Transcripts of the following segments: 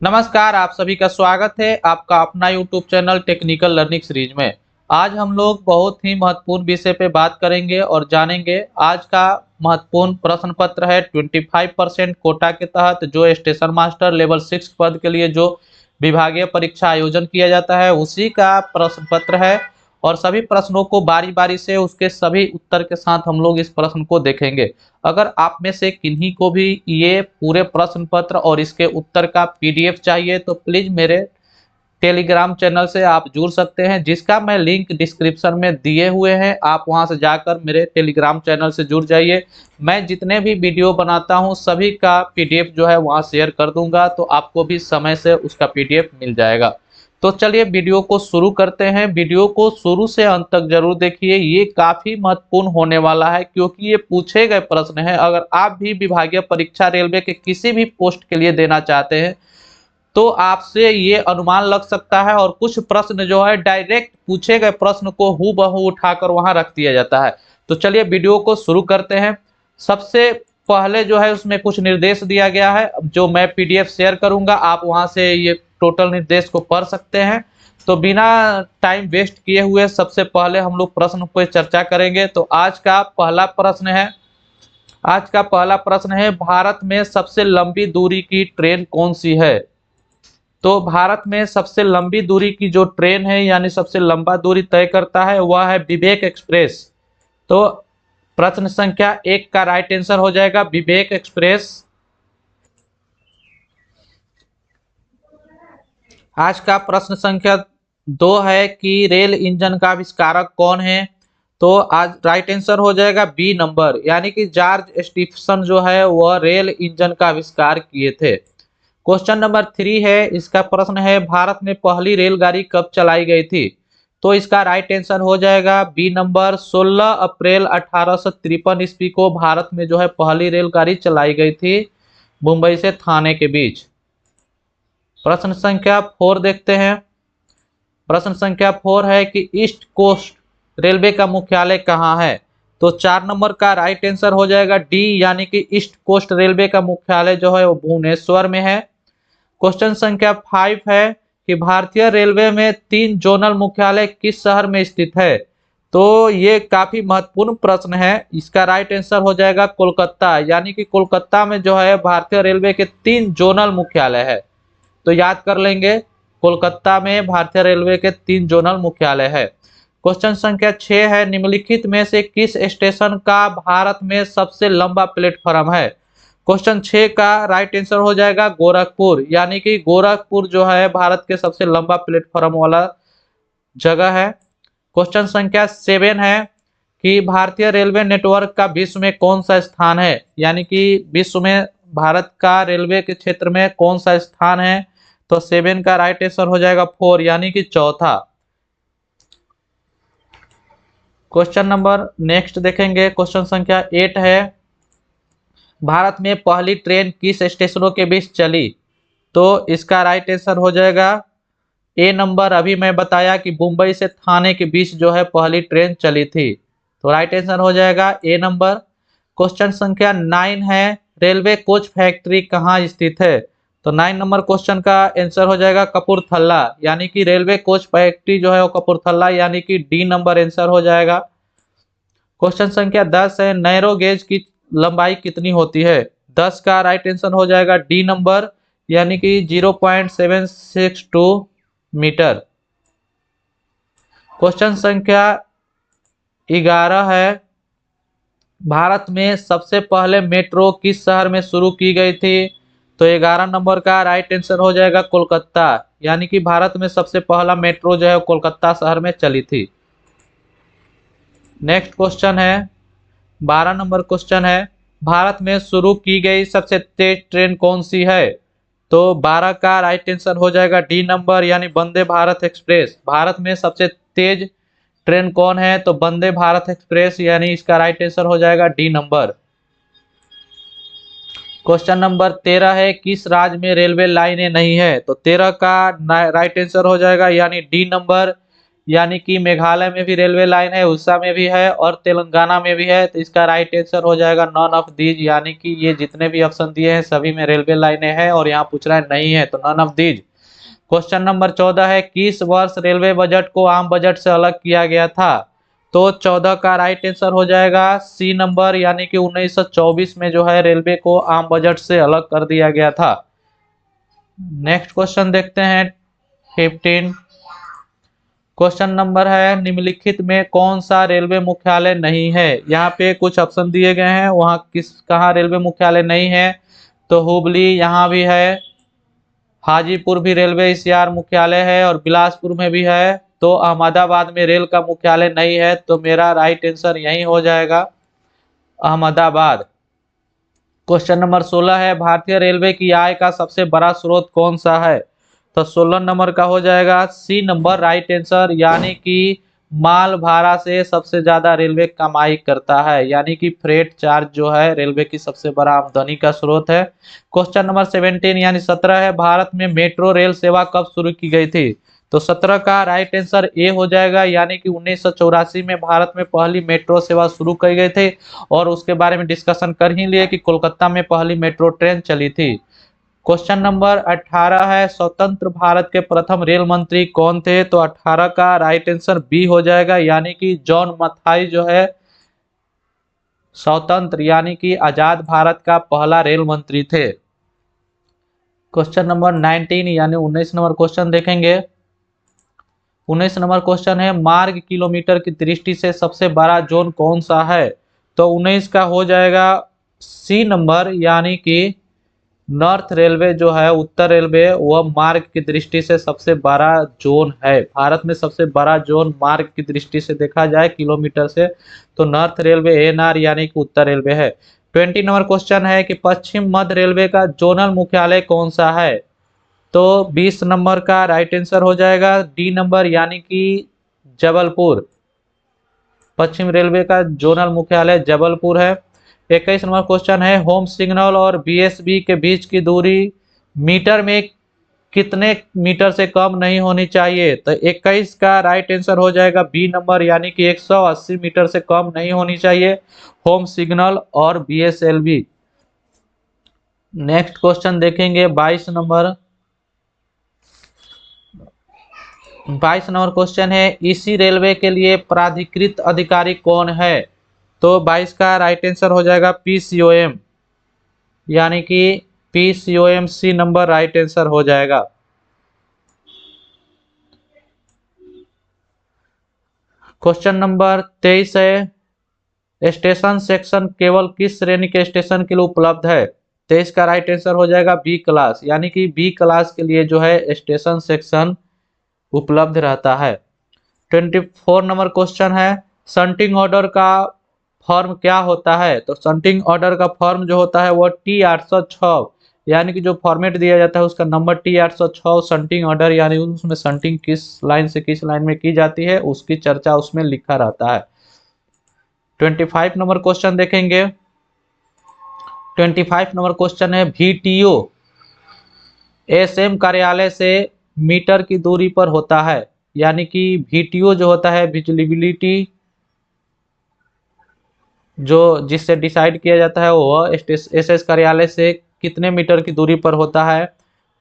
नमस्कार, आप सभी का स्वागत है आपका अपना YouTube channel technical learning series में। आज हम लोग बहुत ही महत्वपूर्ण विषय पे बात करेंगे और जानेंगे। आज का महत्वपूर्ण प्रश्न पत्र है 25% कोटा के तहत जो स्टेशन मास्टर लेवल 6 पद के लिए जो विभागीय परीक्षा आयोजन किया जाता है उसी का प्रश्न पत्र है। और सभी प्रश्नों को बारी बारी से उसके सभी उत्तर के साथ हम लोग इस प्रश्न को देखेंगे। अगर आप में से किन्हीं को भी ये पूरे प्रश्न पत्र और इसके उत्तर का पीडीएफ चाहिए तो प्लीज मेरे टेलीग्राम चैनल से आप जुड़ सकते हैं, जिसका मैं लिंक डिस्क्रिप्शन में दिए हुए हैं। आप वहां से जाकर मेरे टेलीग्राम चैनल से जुड़ जाइए। मैं जितने भी वीडियो बनाता हूं सभी का पीडीएफ जो है वहां शेयर कर दूंगा, तो आपको भी समय से उसका पीडीएफ मिल जाएगा। तो चलिए वीडियो को शुरू करते हैं। वीडियो को शुरू से अंत तक जरूर देखिए, ये काफी महत्वपूर्ण होने वाला है क्योंकि ये पूछे गए प्रश्न है। अगर आप भी विभागीय परीक्षा रेलवे के किसी भी पोस्ट के लिए देना चाहते हैं तो आपसे ये अनुमान लग सकता है, और कुछ प्रश्न जो है डायरेक्ट पूछे गए प्रश्न को हूबहू उठाकर वहां रख दिया जाता है। तो चलिए वीडियो को शुरू करते हैं। सबसे पहले जो है उसमें कुछ निर्देश दिया गया है जो मैं पीडीएफ शेयर करूंगा, आप वहां से ये टोटल निर्देश को पढ़ सकते हैं। तो बिना टाइम वेस्ट किए हुए सबसे पहले हम लोग प्रश्न पर चर्चा करेंगे। तो आज का पहला प्रश्न है, भारत में सबसे लंबी दूरी की ट्रेन कौन सी है? तो भारत में सबसे लंबी दूरी की जो ट्रेन है यानी सबसे लंबा दूरी तय करता है वह है विवेक एक्सप्रेस। तो प्रश्न संख्या 1 का राइट आंसर हो जाएगा विवेक एक्सप्रेस। आज का प्रश्न संख्या 2 है कि रेल इंजन का आविष्कारक कौन है? तो आज राइट आंसर हो जाएगा बी नंबर, यानी कि जॉर्ज स्टीफसन जो है वह रेल इंजन का आविष्कार किए थे। क्वेश्चन नंबर 3 है, इसका प्रश्न है भारत में पहली रेलगाड़ी कब चलाई गई थी? तो इसका राइट आंसर हो जाएगा बी नंबर, 16 अप्रैल 1853 ईस्वी को भारत में जो है पहली रेलगाड़ी चलाई गई थी मुंबई से थाने के बीच। प्रश्न संख्या 4 देखते हैं। प्रश्न संख्या 4 है कि ईस्ट कोस्ट रेलवे का मुख्यालय कहाँ है? तो 4 नंबर का राइट आंसर हो जाएगा डी, यानी कि ईस्ट कोस्ट रेलवे का मुख्यालय जो है वो भुवनेश्वर में है। क्वेश्चन संख्या 5 है कि भारतीय रेलवे में 3 जोनल मुख्यालय किस शहर में स्थित है? तो ये काफी महत्वपूर्ण प्रश्न है। इसका राइट आंसर हो जाएगा कोलकाता, यानी कि कोलकाता में जो है भारतीय रेलवे के 3 जोनल मुख्यालय है। तो याद कर लेंगे, कोलकाता में भारतीय रेलवे के 3 जोनल मुख्यालय है। क्वेश्चन संख्या 6 है, निम्नलिखित में से किस स्टेशन का भारत में सबसे लंबा प्लेटफॉर्म है? क्वेश्चन 6 का राइट आंसर हो जाएगा गोरखपुर, यानी कि गोरखपुर जो है भारत के सबसे लंबा प्लेटफॉर्म वाला जगह है। क्वेश्चन संख्या 7 है कि भारतीय रेलवे नेटवर्क का विश्व में कौन सा स्थान है? यानी कि विश्व में भारत का रेलवे के क्षेत्र में कौन सा स्थान है? तो 7 का राइट आंसर हो जाएगा 4, यानी कि चौथा। क्वेश्चन नंबर नेक्स्ट देखेंगे। क्वेश्चन संख्या 8 है, भारत में पहली ट्रेन किस स्टेशनों के बीच चली? तो इसका राइट आंसर हो जाएगा ए नंबर, अभी मैं बताया कि मुंबई से थाने के बीच जो है पहली ट्रेन चली थी। तो राइट आंसर हो जाएगा ए नंबर। क्वेश्चन संख्या 9 है, रेलवे कोच फैक्ट्री कहाँ स्थित है? तो 9 नंबर क्वेश्चन का आंसर हो जाएगा कपूरथला, यानी कि रेलवे कोच फैक्ट्री जो है वो कपूरथला, यानी कि डी नंबर आंसर हो जाएगा। क्वेश्चन संख्या 10 है, नैरो गेज की लंबाई कितनी होती है? 10 का राइट आंसर हो जाएगा डी नंबर, यानी कि 0.762 मीटर। क्वेश्चन संख्या 11 है, भारत में सबसे पहले मेट्रो किस शहर में शुरू की गई थी? तो 11 नंबर का राइट आंसर हो जाएगा कोलकाता, यानी कि भारत में सबसे पहला मेट्रो जो है कोलकाता शहर में चली थी। नेक्स्ट क्वेश्चन है, 12 नंबर क्वेश्चन है, भारत में शुरू की गई सबसे तेज ट्रेन कौन सी है? तो 12 का राइट आंसर हो जाएगा डी नंबर, यानी वंदे भारत एक्सप्रेस। भारत में सबसे तेज ट्रेन कौन है? तो वंदे भारत एक्सप्रेस, यानी इसका राइट आंसर हो जाएगा डी नंबर। क्वेश्चन नंबर 13 है, किस राज्य में रेलवे लाइनें नहीं है? तो 13 का राइट आंसर हो जाएगा यानी डी नंबर, यानी कि मेघालय में भी रेलवे लाइन है, उड़ीसा में भी है और तेलंगाना में भी है। तो इसका राइट आंसर हो जाएगा नॉन ऑफ दीज, यानी कि ये जितने भी ऑप्शन दिए हैं सभी में रेलवे लाइनें हैं और यहाँ पूछ रहा है नहीं है, तो none of these. Question number 14 है, किस वर्ष रेलवे बजट को आम बजट से अलग किया गया था? तो 14 का राइट आंसर हो जाएगा सी नंबर, यानी कि 1924 में जो है रेलवे को आम बजट से अलग कर दिया गया था। नेक्स्ट क्वेश्चन देखते हैं 15। क्वेश्चन नंबर है, निम्नलिखित में कौन सा रेलवे मुख्यालय नहीं है? यहाँ पे कुछ ऑप्शन दिए गए हैं, वहाँ कहाँ रेलवे मुख्यालय नहीं है? तो हुबली यहाँ भी है, हाजीपुर भी रेलवे ईसीआर मुख्यालय है और बिलासपुर में भी है। तो अहमदाबाद में रेल का मुख्यालय नहीं है, तो मेरा राइट आंसर यही हो जाएगा अहमदाबाद। क्वेश्चन नंबर 16 है, भारतीय रेलवे की आय का सबसे बड़ा स्रोत कौन सा है? तो 16 नंबर का हो जाएगा सी नंबर राइट आंसर, यानी कि माल भाड़ा से सबसे ज्यादा रेलवे कमाई करता है, यानी कि फ्रेट चार्ज जो है रेलवे की सबसे बड़ा आमदनी का स्रोत है। क्वेश्चन नंबर 17 यानी 17 है, भारत में मेट्रो रेल सेवा कब शुरू की गई थी? तो 17 का राइट आंसर ए हो जाएगा, यानी कि 1984 में भारत में पहली मेट्रो सेवा शुरू की गई थी और उसके बारे में डिस्कशन कर ही लिए कि कोलकाता में पहली मेट्रो ट्रेन चली थी। क्वेश्चन नंबर 18 है, स्वतंत्र भारत के प्रथम रेल मंत्री कौन थे? तो 18 का राइट आंसर बी हो जाएगा, यानी कि जॉन मथाई जो है स्वतंत्र यानी कि आजाद भारत का पहला रेल मंत्री थे। क्वेश्चन नंबर 19 यानी 19 नंबर क्वेश्चन देखेंगे। 19 नंबर क्वेश्चन है, मार्ग किलोमीटर की दृष्टि से सबसे बड़ा जोन कौन सा है? तो 19 का हो जाएगा सी नंबर, यानी कि नॉर्थ रेलवे जो है, उत्तर रेलवे, वह मार्ग की दृष्टि से सबसे बड़ा जोन है। भारत में सबसे बड़ा जोन मार्ग की दृष्टि से देखा जाए किलोमीटर से, तो नॉर्थ रेलवे एनआर यानी कि उत्तर रेलवे है। 20 नंबर क्वेश्चन है कि पश्चिम मध्य रेलवे का जोनल मुख्यालय कौन सा है? तो 20 नंबर का राइट आंसर हो जाएगा डी नंबर, यानी कि जबलपुर। पश्चिम रेलवे का जोनल मुख्यालय जबलपुर है। 21 नंबर क्वेश्चन है, होम सिग्नल और बीएसबी के बीच की दूरी मीटर में कितने मीटर से कम नहीं होनी चाहिए? तो 21 का राइट आंसर हो जाएगा बी नंबर, यानी कि 180 मीटर से कम नहीं होनी चाहिए होम सिग्नल और बीएसएलबी। नेक्स्ट क्वेश्चन देखेंगे 22 नंबर। 22 नंबर क्वेश्चन है, इसी रेलवे के लिए प्राधिकृत अधिकारी कौन है? तो 22 का राइट आंसर हो जाएगा पीसीओएम, यानी कि पीसीओएम सी नंबर राइट आंसर हो जाएगा। क्वेश्चन नंबर 23 है, स्टेशन सेक्शन केवल किस श्रेणी के स्टेशन के लिए उपलब्ध है? 23 का राइट आंसर हो जाएगा बी क्लास, यानी कि बी क्लास के लिए जो है स्टेशन सेक्शन उपलब्ध रहता है। 24 नंबर क्वेश्चन है, शंटिंग ऑर्डर का फॉर्म क्या होता है? तो शंटिंग ऑर्डर का फॉर्म जो होता है वो T806, यानी कि जो फॉर्मेट दिया जाता है उसका नंबर T806 शंटिंग ऑर्डर, यानी उसमें शंटिंग किस लाइन से किस लाइन में की जाती है उसकी चर्चा उसमें लिखा रहता है। 25 नंबर क्वेश्चन देखेंगे। 25 नंबर क्वेश्चन है, VTO एसएम कार्यालय से मीटर की दूरी पर होता है, यानी कि VTO जो होता है विजिबिलिटी जो जिससे डिसाइड किया जाता है वह एसएस कार्यालय से कितने मीटर की दूरी पर होता है?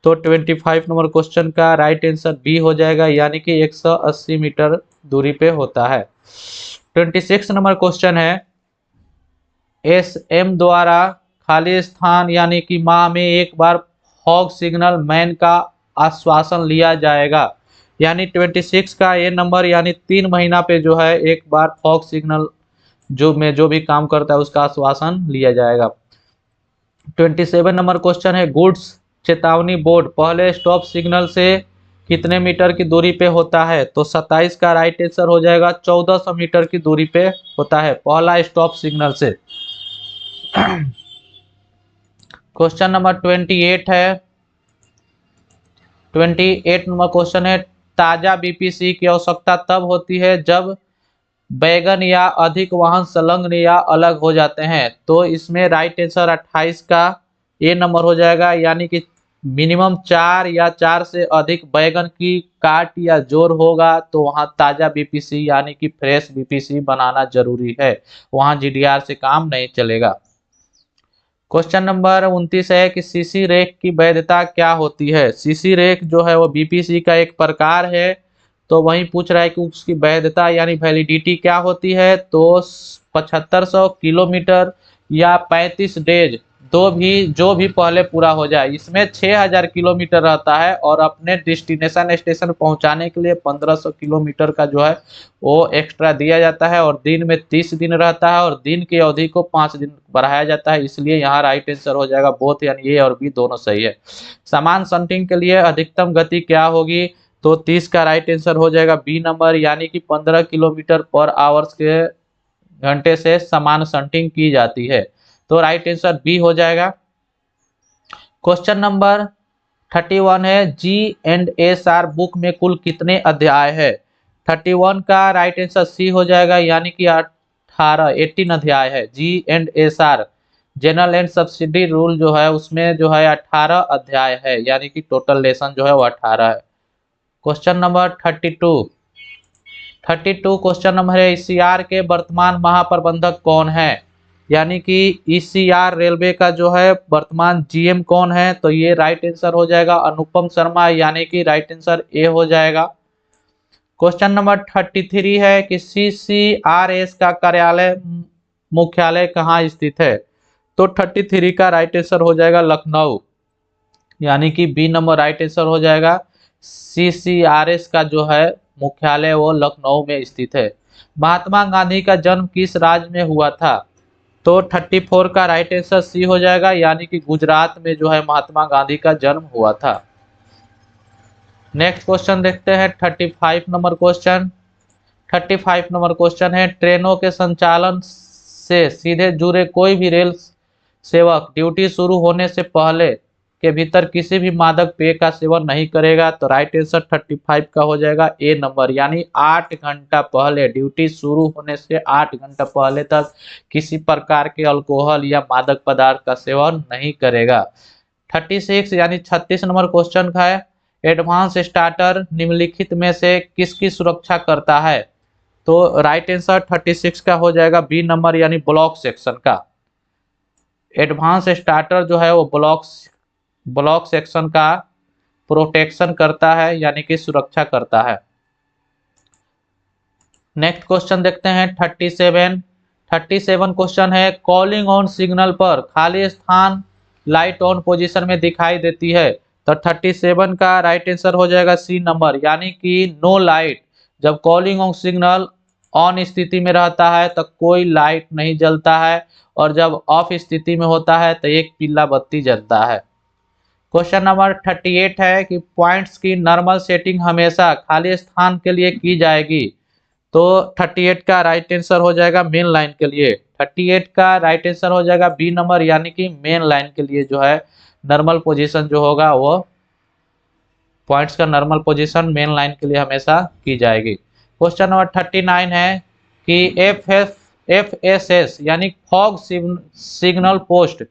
तो 25 नंबर क्वेश्चन का राइट आंसर बी हो जाएगा, यानी कि 180 मीटर दूरी पे होता है। 26 नंबर क्वेश्चन है, एसएम द्वारा खाली स्थान यानी कि माह में एक बार फॉग सिग्नल मैन का आश्वासन लिया जाएगा, यानी 26 का ये नंबर, यानी 3 महीना पे जो है एक बार फॉग सिग्नल जो भी काम करता है उसका आश्वासन लिया जाएगा। 27 नंबर क्वेश्चन है, गुड्स चेतावनी बोर्ड पहले स्टॉप सिग्नल से कितने मीटर की दूरी पे होता है? तो 27 का राइट आंसर हो जाएगा 1400 मीटर की दूरी पे होता है पहला स्टॉप सिग्नल से। क्वेश्चन नंबर 28 है। 28 नंबर क्वेश्चन है, ताजा बीपीसी की आवश्यकता तब होती है जब बैगन या अधिक वाहन संलग्न या अलग हो जाते हैं। तो इसमें राइट आंसर 28 का ए नंबर हो जाएगा, यानी कि मिनिमम 4 या 4 से अधिक बैगन की काट या जोर होगा तो वहां ताजा बीपीसी यानी कि फ्रेश बीपीसी बनाना जरूरी है, वहां जीडीआर से काम नहीं चलेगा। क्वेश्चन नंबर 29 है कि सीसी रेक की वैधता क्या होती है। सीसी रेक जो है वो बीपीसी का एक प्रकार है। तो वही पूछ रहा है कि उसकी वैधता यानी वैलिडिटी क्या होती है। तो 7500 किलोमीटर या 35 डेज, दो भी जो भी पहले पूरा हो जाए। इसमें 6000 किलोमीटर रहता है और अपने डेस्टिनेशन स्टेशन पहुंचाने के लिए 1500 किलोमीटर का जो है वो एक्स्ट्रा दिया जाता है और दिन में 30 दिन रहता है और दिन की अवधि को 5 दिन बढ़ाया जाता है। इसलिए यहाँ राइट आंसर हो जाएगा बोथ, यानी ए और बी दोनों सही है। समान शंटिंग के लिए अधिकतम गति क्या होगी। तो 30 का राइट आंसर हो जाएगा बी नंबर, यानी कि 15 किलोमीटर पर आवर्स के घंटे से समान शंटिंग की जाती है। तो राइट आंसर बी हो जाएगा। क्वेश्चन नंबर 31 है G and S are book में कुल कितने अध्याय है। 31 का राइट आंसर सी हो जाएगा, यानी कि 18 अध्याय है। G and S R general and subsidy rule जो है उसमें जो है 18 अध्याय है, यानी कि टोटल लेसन जो है वो 18 है। क्वेश्चन नंबर 32 क्वेश्चन नंबर है ईसीआर के वर्तमान महाप्रबंधक कौन है। यानी कि ईसीआर रेलवे का जो है वर्तमान जीएम कौन है। तो ये राइट आंसर हो जाएगा अनुपम शर्मा, यानी कि राइट आंसर ए हो जाएगा। क्वेश्चन नंबर 33 है कि सीसीआरएस का कार्यालय मुख्यालय कहाँ स्थित है। तो 33 का राइट आंसर हो जाएगा लखनऊ, यानी कि बी नंबर राइट आंसर हो जाएगा। सीसीआरएस का जो है मुख्यालय वो लखनऊ में स्थित है। महात्मा गांधी का जन्म किस राज्य में हुआ था। तो 34 का राइट आंसर सी हो जाएगा, यानी कि गुजरात में जो है महात्मा गांधी का जन्म हुआ था। नेक्स्ट क्वेश्चन देखते हैं 35 नंबर क्वेश्चन। 35 नंबर क्वेश्चन है ट्रेनों के संचालन से सीधे जुड़े कोई भी रेल सेवक ड्यूटी शुरू होने से पहले के भीतर किसी भी मादक पेय का सेवन नहीं करेगा। तो राइट आंसर 35 का हो जाएगा ए नंबर, यानी 8 घंटा पहले, ड्यूटी शुरू होने से 8 घंटा पहले तक किसी प्रकार के अल्कोहल या मादक पदार्थ का सेवन नहीं करेगा। 36 यानी 36 नंबर क्वेश्चन का है एडवांस स्टार्टर निम्नलिखित में से किसकी सुरक्षा करता है। तो राइट आंसर 36 का हो जाएगा बी नंबर, यानी ब्लॉक सेक्शन का। एडवांस स्टार्टर जो है वो ब्लॉक सेक्शन का प्रोटेक्शन करता है, यानी कि सुरक्षा करता है। नेक्स्ट क्वेश्चन देखते हैं 37 क्वेश्चन है कॉलिंग ऑन सिग्नल पर खाली स्थान लाइट ऑन पोजीशन में दिखाई देती है। तो 37 का राइट आंसर हो जाएगा सी नंबर, यानी कि नो लाइट। जब कॉलिंग ऑन सिग्नल ऑन स्थिति में रहता है तो कोई लाइट नहीं जलता है और जब ऑफ स्थिति में होता है तो एक पीला बत्ती जलता है। क्वेश्चन नंबर 38 है कि पॉइंट्स की नॉर्मल सेटिंग हमेशा खाली स्थान के लिए की जाएगी। तो 38 का राइट आंसर हो जाएगा मेन लाइन के लिए। 38 का राइट आंसर हो जाएगा बी नंबर, यानी कि मेन लाइन के लिए जो है नॉर्मल पोजीशन जो होगा वो पॉइंट्स का नॉर्मल पोजीशन मेन लाइन के लिए हमेशा की जाएगी। क्वेश्चन नंबर 39 है कि FSS यानी फॉग सिग्नल पोस्ट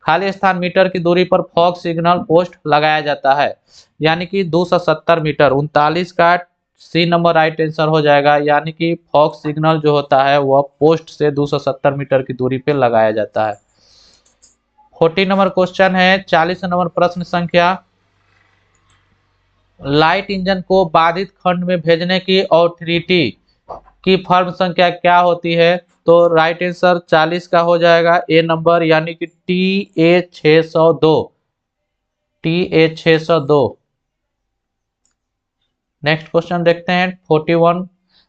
खाली स्थान मीटर की दूरी पर फॉग सिग्नल पोस्ट लगाया जाता है, यानी कि 270 मीटर। 39 का सी नंबर राइट आंसर हो जाएगा, यानी कि फॉग सिग्नल जो होता है वह पोस्ट से 270 मीटर की दूरी पर लगाया जाता है। 40 नंबर क्वेश्चन है 40 नंबर प्रश्न संख्या लाइट इंजन को बाधित खंड में भेजने की ऑथोरिटी की फर्म संख्या क्या होती है। तो राइट आंसर 40 का हो जाएगा ए नंबर, यानी कि TA602। नेक्स्ट क्वेश्चन देखते हैं 41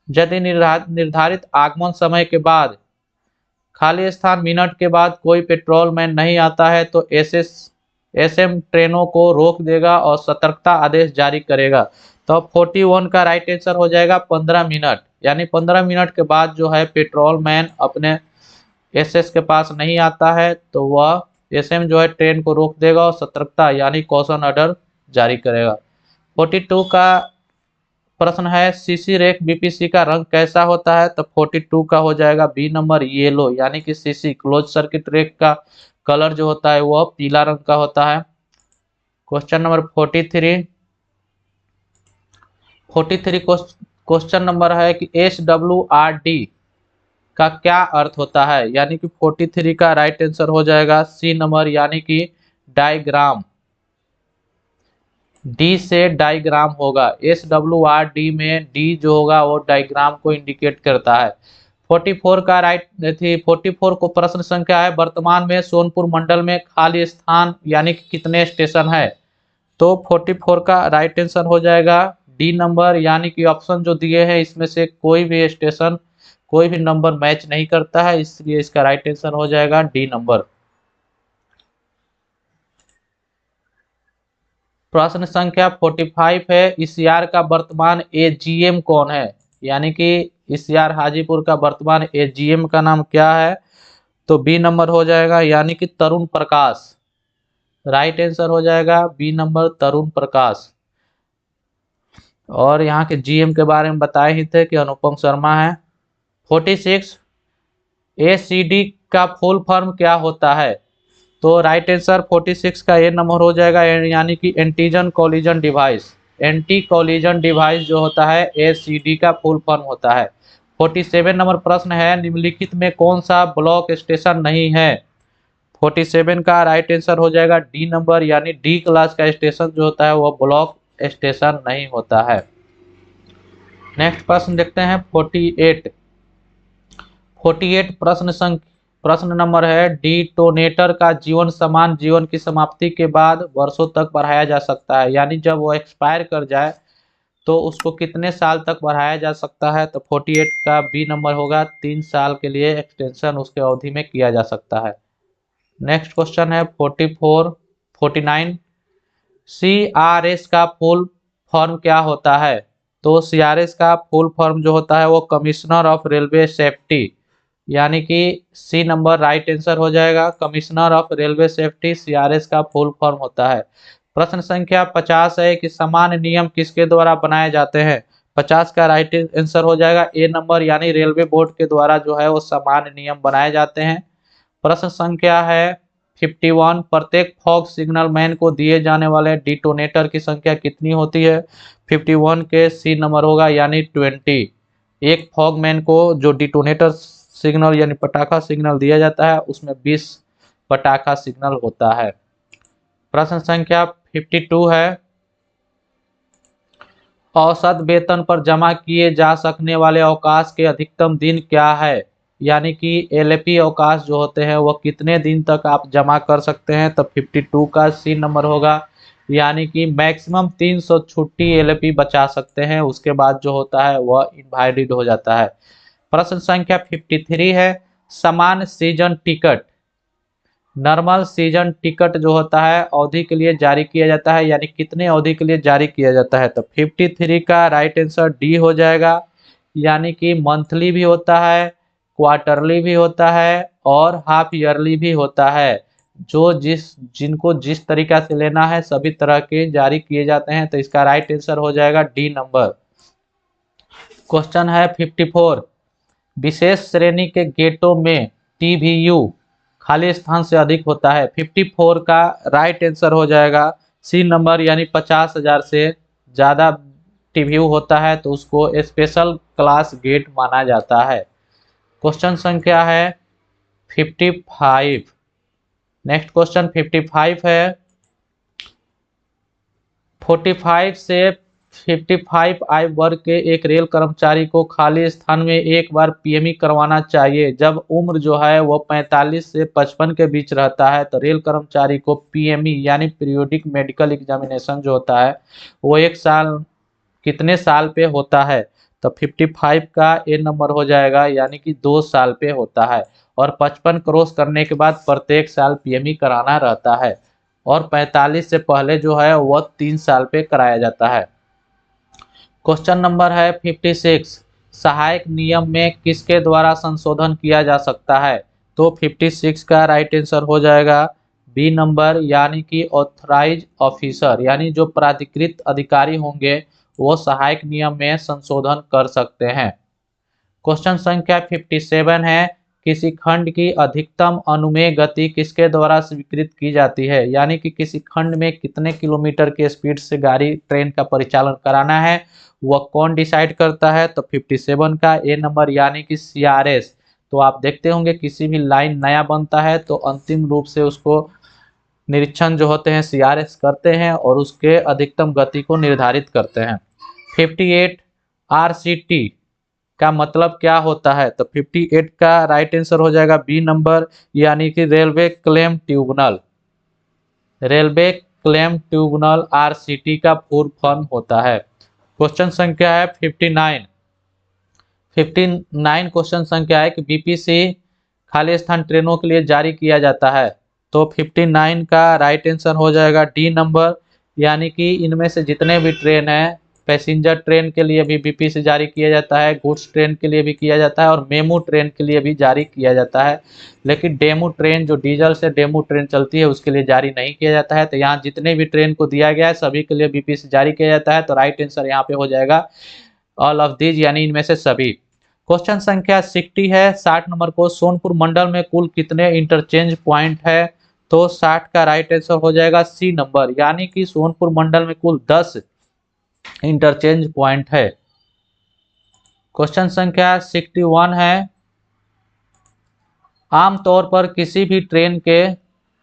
यदि निर्धारित आगमन समय के बाद खाली स्थान मिनट के बाद कोई पेट्रोल मैन नहीं आता है तो SM ट्रेनों को रोक देगा और सतर्कता आदेश जारी करेगा। तो 41 का राइट आंसर हो जाएगा 15 मिनट, यानी 15 मिनट के बाद जो है पेट्रोल मैन अपने SS के पास नहीं आता है तो वह SM जो है ट्रेन को रोक देगा और सतर्कता यानी कॉशन ऑर्डर जारी करेगा। 42 का प्रश्न है सीसी रेक बीपीसी का रंग कैसा होता है। तो 42 का हो जाएगा बी नंबर येलो, यानी कि सीसी क्लोज सर्किट रेक का कलर जो होता है वह पीला रंग का होता है। क्वेश्चन नंबर 43 क्वेश्चन नंबर है कि SWRD का क्या अर्थ होता है, यानी कि 43 का राइट आंसर हो जाएगा सी नंबर, यानी कि डायग्राम। डी से डायग्राम होगा। SWRD में डी जो होगा वो डायग्राम को इंडिकेट करता है। 44 का राइट थी 44 को प्रश्न संख्या है, वर्तमान में सोनपुर मंडल में खाली स्थान यानी कि कितने स्टेशन है। तो 44 का राइट आंसर हो जाएगा डी नंबर, यानी कि ऑप्शन जो दिए हैं इसमें से कोई भी स्टेशन कोई भी नंबर मैच नहीं करता है, इसलिए इसका राइट आंसर हो जाएगा डी नंबर। प्रश्न संख्या 45 है, ईसीआर का वर्तमान एजीएम कौन है, यानी कि ईसीआर हाजीपुर का वर्तमान एजीएम का नाम क्या है। तो बी नंबर हो जाएगा, यानी कि तरुण प्रकाश। राइट आंसर हो जाएगा बी नंबर तरुण प्रकाश। और यहाँ के जीएम के बारे में बताए ही थे कि अनुपम शर्मा है। 46 एसीडी का फुल फॉर्म क्या होता है। तो राइट आंसर 46 का ए नंबर हो जाएगा, यानी कि antigen collision device. Anti collision device जो होता है एसीडी का फुल फॉर्म होता है। 47 नंबर प्रश्न है, निम्नलिखित में कौन सा ब्लॉक स्टेशन नहीं है। 47 का राइट आंसर हो जाएगा डी नंबर, यानी डी क्लास का स्टेशन जो होता है वह ब्लॉक स्टेशन नहीं होता है। नेक्स्ट प्रश्न देखते हैं 48 प्रश्न नंबर है, डिटोनेटर का जीवन समान जीवन की समाप्ति के बाद वर्षों तक बढ़ाया जा सकता है, यानी जब वो एक्सपायर कर जाए तो उसको कितने साल तक बढ़ाया जा सकता है। तो 48 का बी नंबर होगा, 3 साल के लिए एक्सटेंशन उसके अवधि में किया जा सकता है। नेक्स्ट क्वेश्चन है 49 CRS का फुल फॉर्म क्या होता है। तो CRS का फुल फॉर्म जो होता है वो कमिश्नर ऑफ रेलवे सेफ्टी, यानी कि सी नंबर राइट आंसर हो जाएगा, commissioner of railway safety CRS का फुल फॉर्म होता है। प्रश्न संख्या 50 है कि समान नियम किसके द्वारा बनाए जाते हैं। 50 का राइट आंसर हो जाएगा ए नंबर, यानी रेलवे बोर्ड के द्वारा जो है वो समान नियम बनाए जाते हैं। प्रश्न संख्या है 51, प्रत्येक फॉग सिग्नल मैन को दिए जाने वाले डिटोनेटर की संख्या कितनी होती है। 51 के सी नंबर होगा, यानी 20। एक फॉग मैन को जो डिटोनेटर सिग्नल यानी पटाखा सिग्नल दिया जाता है उसमें 20 पटाखा सिग्नल होता है। प्रश्न संख्या 52 है, औसत वेतन पर जमा किए जा सकने वाले अवकाश के अधिकतम दिन क्या है, यानी कि एलपी अवकाश जो होते हैं वो कितने दिन तक आप जमा कर सकते हैं। तो 52 का सी नंबर होगा, यानी कि मैक्सिमम 300 छुट्टी एलपी बचा सकते हैं, उसके बाद जो होता है वह इनवैलिड हो जाता है। प्रश्न संख्या 53 है, समान season ticket normal season ticket जो होता है अवधि के लिए जारी किया जाता है, यानी कितने अवधि के लिए जारी किया जाता है। तो 53 का राइट आंसर डी हो जाएगा, यानी कि मंथली भी होता है, क्वार्टरली भी होता है और हाफ ईयरली भी होता है। जिनको जिस तरीका से लेना है सभी तरह के जारी किए जाते हैं। तो इसका राइट आंसर हो जाएगा डी नंबर। क्वेश्चन है 54, विशेष श्रेणी के गेटों में टीवीयू खाली स्थान से अधिक होता है। 54 का राइट आंसर हो जाएगा सी नंबर, यानी 50,000 से ज़्यादा टीवीयू होता है तो उसको स्पेशल क्लास गेट माना जाता है। क्वेश्चन संख्या है 55। नेक्स्ट क्वेश्चन 55 है, 45 से 55 आयु वर्ग के एक रेल कर्मचारी को खाली स्थान में एक बार पीएमई करवाना चाहिए जब उम्र जो है वो 45 से 55 के बीच रहता है। तो रेल कर्मचारी को पीएमई यानी पीरियोडिक मेडिकल एग्जामिनेशन जो होता है वो एक साल कितने साल पे होता है। तो 55 का ए नंबर हो जाएगा, यानी कि 2 साल पे होता है और 55 क्रॉस करने के बाद प्रत्येक साल पीएमई कराना रहता है और 45 से पहले जो है वह 3 साल पे कराया जाता है। क्वेश्चन नंबर है 56, सहायक नियम में किसके द्वारा संशोधन किया जा सकता है। तो 56 का राइट आंसर हो जाएगा बी नंबर, यानी कि ऑथराइज ऑफिसर, यानी जो प्राधिकृत अधिकारी होंगे वो सहायक नियम में संशोधन कर सकते हैं। क्वेश्चन संख्या 57 है, किसी खंड की अधिकतम अनुमेय गति किसके द्वारा स्वीकृत की जाती है, यानी कि किसी खंड में कितने किलोमीटर की स्पीड से गाड़ी ट्रेन का परिचालन कराना है वह कौन डिसाइड करता है? तो 57 का ए नंबर यानी कि सीआरएस। तो आप देखते होंगे किसी भी लाइन नया बनता है तो अंतिम रूप से उसको निरीक्षण जो होते हैं सीआरएस करते हैं और उसके अधिकतम गति को निर्धारित करते हैं। 58 आरसीटी का मतलब क्या होता है? तो 58 का राइट आंसर हो जाएगा बी नंबर यानी कि railway claim tribunal. Railway claim tribunal RCT का फुल फॉर्म होता है। क्वेश्चन संख्या है 59। 59 क्वेश्चन संख्या है कि बीपीसी खाली स्थान ट्रेनों के लिए जारी किया जाता है। तो 59 का राइट आंसर हो जाएगा डी नंबर यानी कि इनमें से जितने भी ट्रेन हैं, पैसेंजर ट्रेन के लिए भी बीपीसी जारी किया जाता है, गुड्स ट्रेन के लिए भी किया जाता है और मेमू ट्रेन के लिए भी जारी किया जाता है। लेकिन डेमू ट्रेन जो डीजल से डेमू ट्रेन चलती है उसके लिए जारी नहीं किया जाता है। तो यहाँ जितने भी ट्रेन को दिया गया है सभी के लिए बीपीसी जारी किया जाता है। तो राइट आंसर यहाँ पे हो जाएगा ऑल ऑफ दीज यानी इनमें से सभी। क्वेश्चन संख्या 60 है 60 नंबर को, सोनपुर मंडल में कुल कितने इंटरचेंज पॉइंट है? तो 60 का राइट आंसर हो जाएगा सी नंबर यानी कि सोनपुर मंडल में कुल 10 इंटरचेंज पॉइंट है। क्वेश्चन संख्या 61 है, आमतौर पर किसी भी ट्रेन के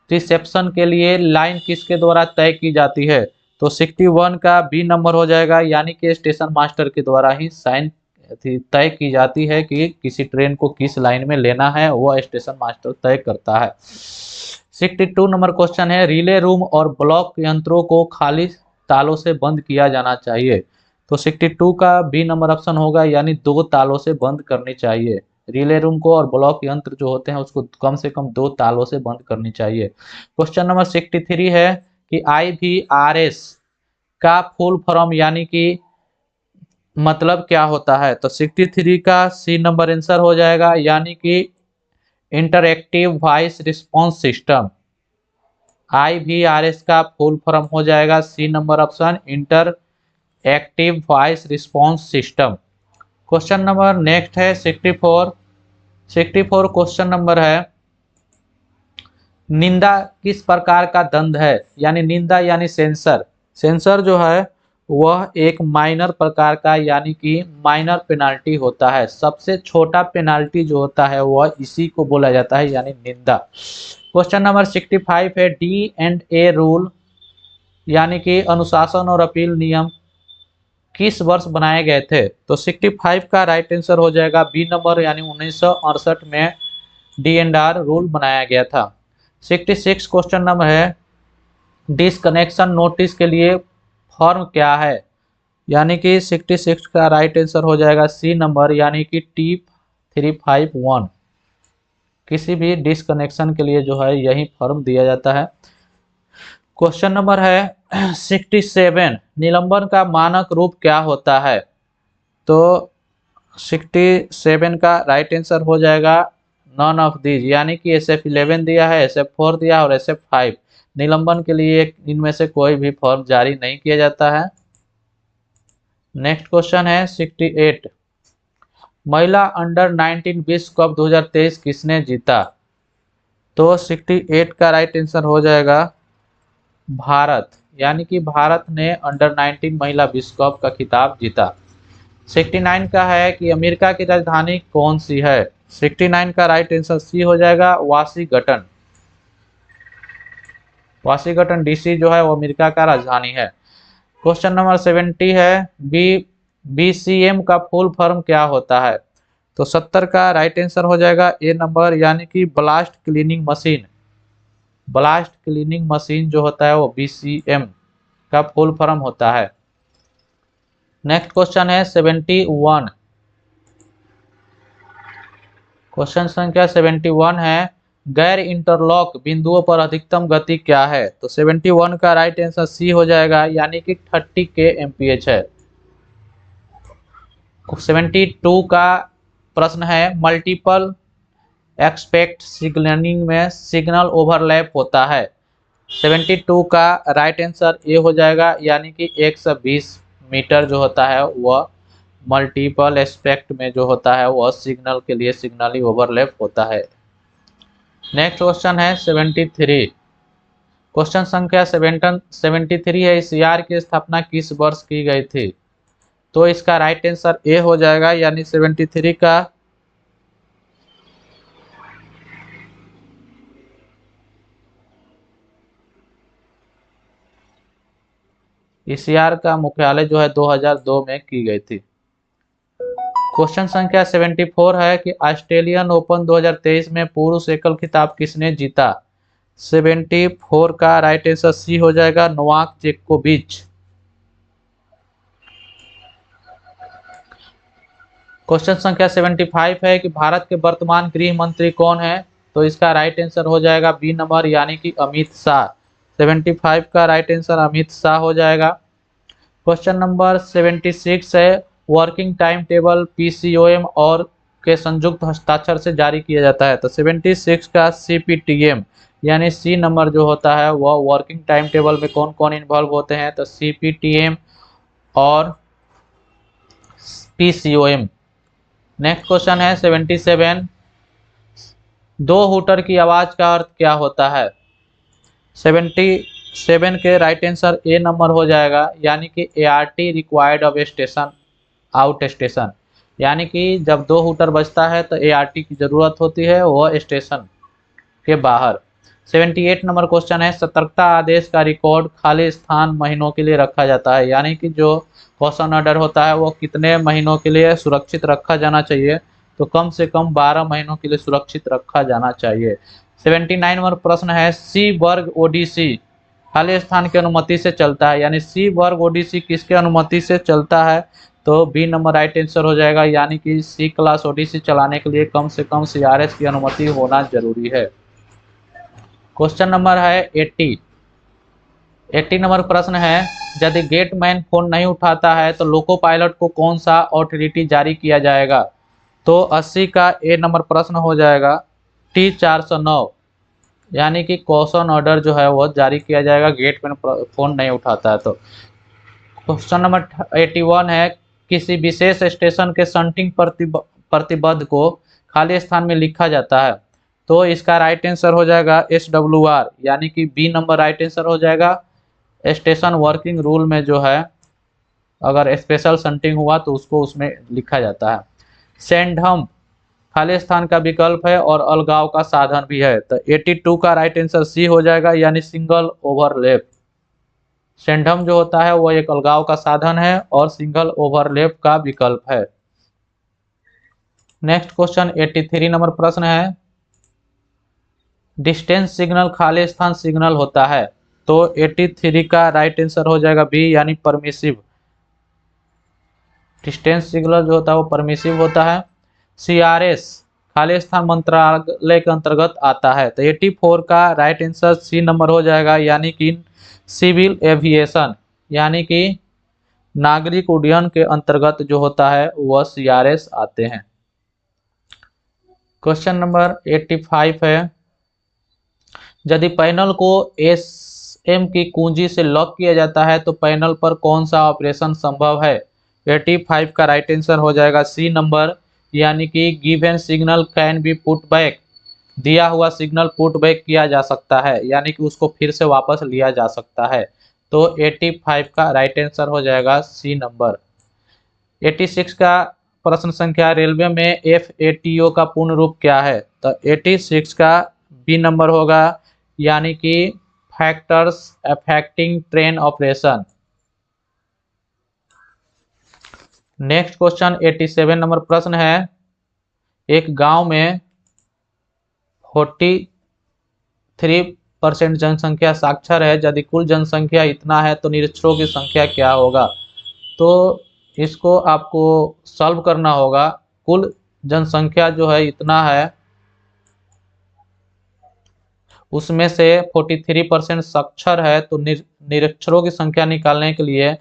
रिसेप्शन के लिए लाइन किसके द्वारा तय की जाती है? तो 61 का बी नंबर हो जाएगा यानी कि स्टेशन मास्टर के द्वारा ही साइन तय की जाती है कि किसी ट्रेन को किस लाइन में लेना है, वह स्टेशन मास्टर तय करता है। 62 नंबर क्वेश्चन है, रिले रूम और ब्लॉक यंत्रों को खाली तालों से बंद किया जाना चाहिए। तो 62 का बी नंबर ऑप्शन होगा यानी 2 तालों से बंद करनी चाहिए। रिले रूम को और ब्लॉक यंत्र जो होते हैं उसको कम से कम 2 तालों से बंद करनी चाहिए। क्वेश्चन नंबर 63 है कि IVRS का फुल फॉर्म यानी कि मतलब क्या होता है? तो 63 का सी नंबर आंसर हो जाएगा यानी कि interactive voice response system. IVRS का फुल फॉर्म हो जाएगा C number option interactive voice response system. Question number next है 64। 64 क्वेश्चन नंबर है, निंदा किस प्रकार का दंड है? यानी निंदा यानी सेंसर। सेंसर जो है वह एक माइनर प्रकार का यानी कि माइनर पेनाल्टी होता है। सबसे छोटा पेनाल्टी जो होता है वह इसी को बोला जाता है यानी निंदा। क्वेश्चन नंबर 65 है, D&A रूल यानी कि अनुशासन और अपील नियम किस वर्ष बनाए गए थे? तो 65 का राइट आंसर हो जाएगा बी नंबर यानी 1968 में D&R रूल बनाया गया था। 66 क्वेश्चन नंबर है, डिसकनेक्शन नोटिस के लिए फॉर्म क्या है? यानी कि 66 का राइट आंसर हो जाएगा सी नंबर यानी कि T351। किसी भी डिसकनेक्शन के लिए जो है यही फॉर्म दिया जाता है। क्वेश्चन नंबर है 67, निलंबन का मानक रूप क्या होता है? तो 67 का राइट आंसर हो जाएगा नॉन ऑफ दीज यानी कि SF11 दिया है, SF4 दिया और SF5। निलंबन के लिए इनमें से कोई भी फॉर्म जारी नहीं किया जाता है। नेक्स्ट क्वेश्चन है 68, महिला अंडर 19 विश्व कप 2023 किसने जीता? तो 68 का राइट आंसर हो जाएगा भारत यानी कि भारत ने अंडर 19 महिला विश्व कप का खिताब जीता। 69 का है कि अमेरिका की राजधानी कौन सी है? 69 का राइट आंसर सी हो जाएगा वाशिंगटन। वाशिंगटन DC जो है वो अमेरिका का राजधानी है। क्वेश्चन नंबर 70 है, BCM का फुल फॉर्म क्या होता है? तो 70 का राइट आंसर हो जाएगा ए नंबर यानी कि blast cleaning machine. Blast cleaning machine जो होता है वो BCM का फुल फॉर्म होता है। नेक्स्ट क्वेश्चन है 71। क्वेश्चन संख्या 71 है, गैर इंटरलॉक बिंदुओं पर अधिकतम गति क्या है? तो 71 का राइट आंसर सी हो जाएगा यानी कि 30 kmph है। 72 का प्रश्न है, मल्टीपल एक्सपेक्ट सिग्नलिंग में सिग्नल ओवरलैप होता है। 72 का राइट आंसर ए हो जाएगा यानी कि 120 मीटर जो होता है वह मल्टीपल एस्पेक्ट में जो होता है वह सिग्नल के लिए सिग्नली ओवरलैप होता है। नेक्स्ट क्वेश्चन है 73। क्वेश्चन संख्या 73 है, ईसीआर की स्थापना किस वर्ष की गई थी? तो इसका राइट आंसर ए हो जाएगा, यानी 73 का ईसीआर का मुख्यालय जो है 2002 में की गई थी। क्वेश्चन संख्या 74 है कि ऑस्ट्रेलियन ओपन 2023 में पुरुष एकल खिताब किसने जीता? 74 का राइट आंसर सी हो जाएगा, नोवाक जोकोविच। क्वेश्चन संख्या 75 है कि भारत के वर्तमान गृह मंत्री कौन है? तो इसका राइट आंसर हो जाएगा बी नंबर, यानी कि अमित शाह। 75 का राइट आंसर अमित शाह हो जाएगा। क्वेश्चन नंबर 76 है, वर्किंग टाइम टेबल पीसीओएम और के संयुक्त हस्ताक्षर से जारी किया जाता है। तो 76 का सीपीटीएम, यानी सी नंबर जो होता है वह वर्किंग टाइम टेबल में कौन कौन इन्वॉल्व होते हैं? तो सीपीटीएम और पीसीओएम। नेक्स्ट क्वेश्चन है 77। दो हूटर की आवाज का अर्थ क्या होता है? 77 के राइट आंसर ए नंबर हो जाएगा, यानी कि ART required of station out station, यानी कि जब दो हूटर बजता है तो एआरटी की जरूरत होती है वह स्टेशन के बाहर। 78 नंबर क्वेश्चन है, सतर्कता आदेश का रिकॉर्ड खाली स्थान महीनों के लिए रखा जाता है, यानी कि जो क्वेश्चन ऑर्डर होता है वो कितने महीनों के लिए सुरक्षित रखा जाना चाहिए? तो कम से कम 12 महीनों के लिए सुरक्षित रखा जाना चाहिए। 79 नंबर प्रश्न है, सी वर्ग ओडीसी खाली स्थान की अनुमति से चलता है, यानी सी वर्ग ओडीसी किसके अनुमति से चलता है? तो बी नंबर राइट आंसर हो जाएगा, यानी कि सी क्लास ओडीसी चलाने के लिए कम से कम सीआरएस की अनुमति होना जरूरी है। क्वेश्चन नंबर है 80 नंबर प्रश्न है, यदि गेटमैन फोन नहीं उठाता है तो लोको पायलट को कौन सा ऑथोरिटी जारी किया जाएगा? तो 80 का ए नंबर प्रश्न हो जाएगा T409, यानी कि कॉशन ऑर्डर जो है वह जारी किया जाएगा गेटमैन फोन नहीं उठाता है तो। क्वेश्चन नंबर 81 है, किसी विशेष स्टेशन के शंटिंग प्रतिबद्ध को खाली स्थान में लिखा जाता है? तो इसका राइट आंसर हो जाएगा SWR, यानी कि बी नंबर राइट आंसर हो जाएगा। स्टेशन वर्किंग रूल में जो है अगर स्पेशल शंटिंग हुआ तो उसको उसमें लिखा जाता है। सेंडहम खाली स्थान का विकल्प है और अलगाव का साधन भी है। तो 82 का राइट आंसर सी हो जाएगा, यानी सिंगल ओवरलैप। सेंडहम जो होता है वो एक अलगाव का साधन है और सिंगल ओवरलैप का विकल्प है। नेक्स्ट क्वेश्चन 83 नंबर प्रश्न है, डिस्टेंस सिग्नल खाली स्थान सिग्नल होता है? तो 83 का राइट आंसर हो जाएगा बी, यानी परमिसिव। डिस्टेंस सिग्नल जो होता है वो परमिसिव होता है। सीआरएस खाली स्थान मंत्रालय के अंतर्गत आता है। तो 84 का राइट आंसर सी नंबर हो जाएगा, यानी कि सिविल एविएशन, यानी कि नागरिक उड्डयन के अंतर्गत जो होता है वह सीआरएस आते हैं। क्वेश्चन नंबर 85 है, यदि पैनल को एसएम की कुंजी से लॉक किया जाता है तो पैनल पर कौन सा ऑपरेशन संभव है? 85 का राइट आंसर हो जाएगा सी नंबर, यानी कि given signal can be put back, दिया हुआ सिग्नल पुट बैक किया जा सकता है, यानी कि उसको फिर से वापस लिया जा सकता है। तो 85 का राइट आंसर हो जाएगा सी नंबर। 86 का प्रश्न संख्या, रेलवे में FATO का पूर्ण रूप क्या है? तो 86 का बी नंबर होगा, यानी कि factors affecting train operation. Next question 87 number प्रश्न है, एक गांव में 43% जनसंख्या साक्षर है, यदि कुल जनसंख्या इतना है तो निरक्षरों की संख्या क्या होगा? तो इसको आपको सॉल्व करना होगा। कुल जनसंख्या जो है इतना है, उसमें से 43% साक्षर है, तो निरक्षरों की संख्या निकालने के लिए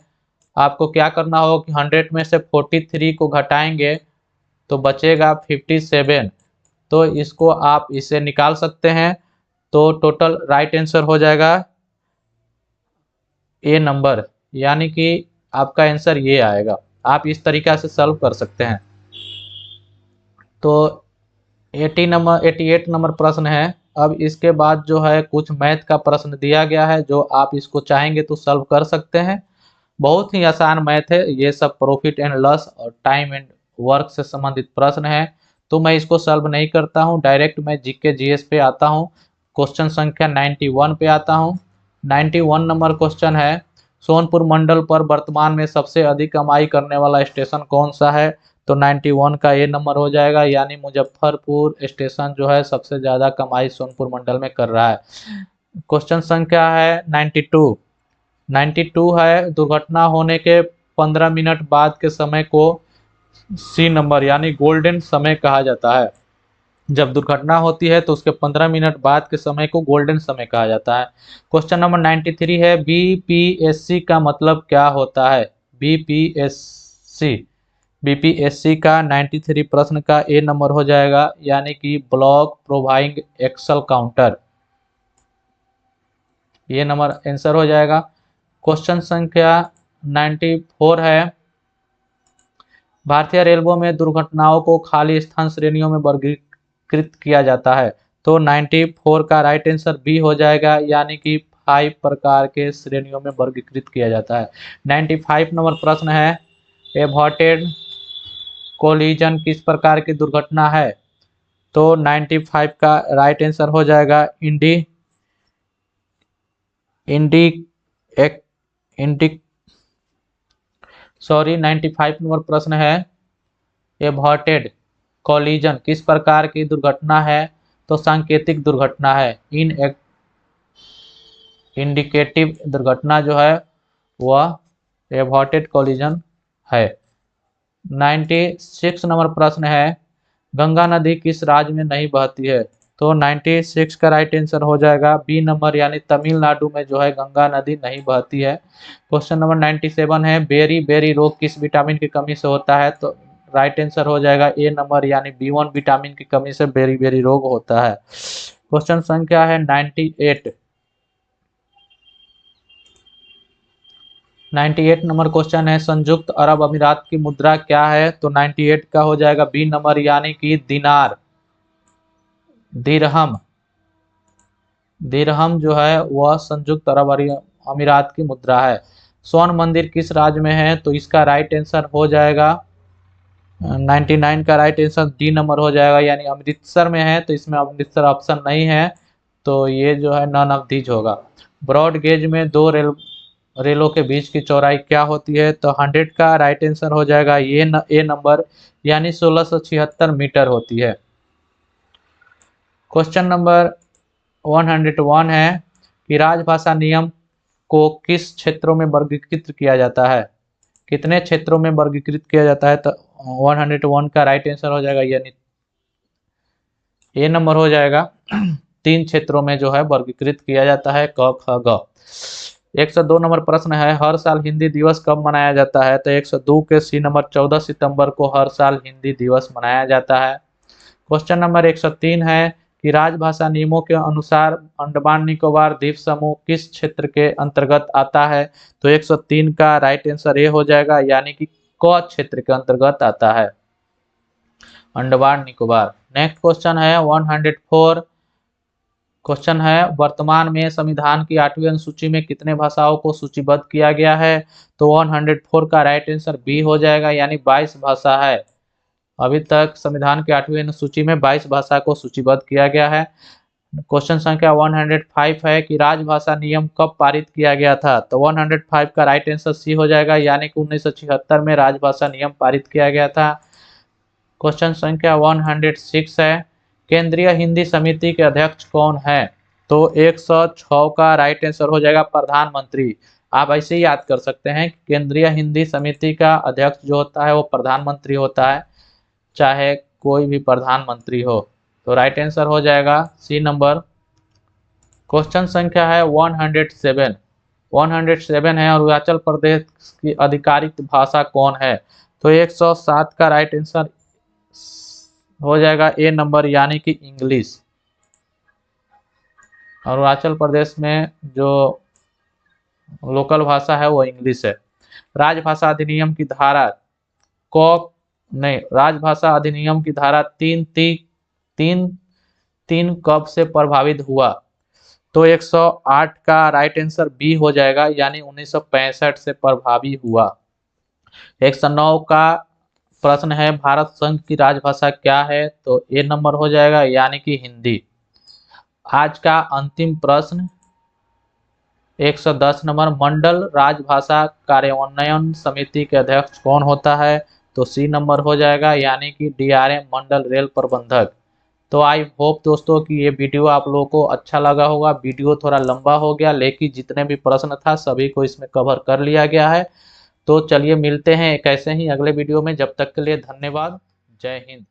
आपको क्या करना होगा कि 100 में से 43 को घटाएंगे तो बचेगा 57। तो इसको आप इसे निकाल सकते हैं, तो टोटल राइट आंसर हो जाएगा ए नंबर, यानी कि आपका आंसर ये आएगा। आप इस तरीका से सॉल्व कर सकते हैं। तो 88 नंबर प्रश्न है। अब इसके बाद जो है कुछ मैथ का प्रश्न दिया गया है, जो आप इसको चाहेंगे तो सॉल्व कर सकते हैं। बहुत ही आसान मैथ है ये सब, प्रॉफिट एंड लॉस और टाइम एंड वर्क से संबंधित प्रश्न है। तो मैं इसको सॉल्व नहीं करता हूँ, डायरेक्ट मैं जीके जीएस पे आता हूँ। क्वेश्चन संख्या 91 पे आता हूँ। 91 नंबर क्वेश्चन है, सोनपुर मंडल पर वर्तमान में सबसे अधिक कमाई करने वाला स्टेशन कौन सा है? तो 91 का ए नंबर हो जाएगा, यानी मुजफ्फरपुर स्टेशन जो है सबसे ज्यादा कमाई सोनपुर मंडल में कर रहा है। क्वेश्चन संख्या है 92 है, दुर्घटना होने के 15 मिनट बाद के समय को सी नंबर यानी गोल्डन समय कहा जाता है। जब दुर्घटना होती है तो उसके 15 मिनट बाद के समय को गोल्डन समय कहा जाता है। क्वेश्चन नंबर 93 है, बीपीएससी का मतलब क्या होता है? बीपीएससी बीपीएससी का 93 प्रश्न का ए नंबर हो जाएगा, यानी कि ब्लॉक प्रोवाइंग एक्सल काउंटर, ये नंबर आंसर हो जाएगा। क्वेश्चन संख्या 94 है, भारतीय रेलवे में दुर्घटनाओं को खाली स्थान श्रेणियों में वर्गीकृत किया जाता है। तो 94 का राइट आंसर बी हो जाएगा, यानी कि 5 प्रकार के श्रेणियों में वर्गीकृत किया जाता है। 95 नंबर प्रश्न है, एवॉइडेड कोलिजन किस प्रकार की दुर्घटना है? तो 95 का राइट आंसर हो जाएगा इंडी इंडी एक इंडी सॉरी 95 नंबर प्रश्न है, एवॉइडेड कोलिजन किस प्रकार की दुर्घटना है? तो सांकेतिक दुर्घटना है। इंडिकेटिव दुर्घटना जो है वह एवॉइडेड कोलिजन है। 96 नंबर प्रश्न है, गंगा नदी किस राज्य में नहीं बहती है? तो 96 का राइट आंसर हो जाएगा बी नंबर, यानी तमिलनाडु में जो है गंगा नदी नहीं बहती है। क्वेश्चन नंबर 97 है, बेरी बेरी रोग किस विटामिन की कमी से होता है? तो राइट आंसर हो जाएगा ए नंबर, यानी B1 विटामिन की कमी से बेरी बेरी रोग होता है। क्वेश्चन संख्या है 98 नंबर क्वेश्चन है, संयुक्त अरब अमीरात की मुद्रा क्या है? तो 98 का हो जाएगा बी नंबर, यानी कि दिनार, दिरहम। दिरहम जो है वह संयुक्त अरब अमीरात की मुद्रा है। स्वर्ण मंदिर किस राज्य में है? तो इसका राइट आंसर हो जाएगा 99 का राइट आंसर डी नंबर हो जाएगा, यानी अमृतसर में है। तो इसमें अमृतसर ऑप्शन नहीं है, तो ये जो है नन ऑफ दीज होगा। ब्रॉड गेज में दो रेलों के बीच की चौड़ाई क्या होती है? तो 100 का राइट आंसर हो जाएगा ये ए नंबर, यानी 1676 मीटर होती है। क्वेश्चन नंबर 101 है कि राजभाषा नियम को किस क्षेत्रों में वर्गीकृत किया जाता है? कितने क्षेत्रों में वर्गीकृत किया जाता है? तो 101 का राइट आंसर हो जाएगा, यानी ए नंबर हो जाएगा। 3 क्षेत्रों में जो है वर्गीकृत किया जाता है, क ख ग। 102 नंबर प्रश्न है, हर साल हिंदी दिवस कब मनाया जाता है? तो 102 के सी नंबर 14 सितंबर को हर साल हिंदी दिवस मनाया जाता है। क्वेश्चन नंबर 103 है कि राजभाषा नियमों के अनुसार अंडमान निकोबार द्वीप समूह किस क्षेत्र के अंतर्गत आता है? तो 103 का राइट आंसर ए हो जाएगा, यानी कि क क्षेत्र के अंतर्गत आता है अंडमान निकोबार। नेक्स्ट क्वेश्चन है 104। क्वेश्चन है, वर्तमान में संविधान की 8वीं अनुसूची में कितने भाषाओं को सूचीबद्ध किया गया है? तो 104 का राइट आंसर बी हो जाएगा, यानी 22 भाषा है। अभी तक संविधान की 8वीं अनुसूची में 22 भाषा को सूचीबद्ध किया गया है। क्वेश्चन संख्या 105 है कि राजभाषा नियम कब पारित किया गया था? तो 105 का राइट आंसर सी हो जाएगा, यानी कि 1976 में राजभाषा नियम पारित किया गया था। क्वेश्चन संख्या 106 है, केंद्रीय हिंदी समिति के अध्यक्ष कौन है? तो 106 का राइट आंसर हो जाएगा प्रधानमंत्री। आप ऐसे ही याद कर सकते हैं कि केंद्रीय हिंदी समिति का अध्यक्ष जो होता है वो प्रधानमंत्री होता है, चाहे कोई भी प्रधानमंत्री हो। तो राइट आंसर हो जाएगा सी नंबर। क्वेश्चन संख्या है 107। 107 है, अरुणाचल प्रदेश की आधिकारिक भाषा कौन है? तो 107 का राइट आंसर हो जाएगा ए नंबर, यानी कि इंग्लिश। अरुणाचल प्रदेश में जो लोकल भाषा है वो इंग्लिश है। राजभाषा अधिनियम की धारा क नहीं, राजभाषा अधिनियम की धारा 3 कब से प्रभावित हुआ? तो 108 का राइट आंसर बी हो जाएगा, यानी 1965 से प्रभावी हुआ। 109 का प्रश्न है, भारत संघ की राजभाषा क्या है? तो ए नंबर हो जाएगा, यानी कि हिंदी। आज का अंतिम प्रश्न 110 नंबर, मंडल राजभाषा कार्यान्वयन समिति के अध्यक्ष कौन होता है? तो सी नंबर हो जाएगा, यानी कि डीआरएम मंडल रेल प्रबंधक। तो आई होप दोस्तों कि ये वीडियो आप लोगों को अच्छा लगा होगा। वीडियो थोड़ा लंबा हो गया, लेकिन जितने भी प्रश्न था सभी को इसमें कवर कर लिया गया है। तो चलिए मिलते हैं एक ऐसे ही अगले वीडियो में, जब तक के लिए धन्यवाद। जय हिंद।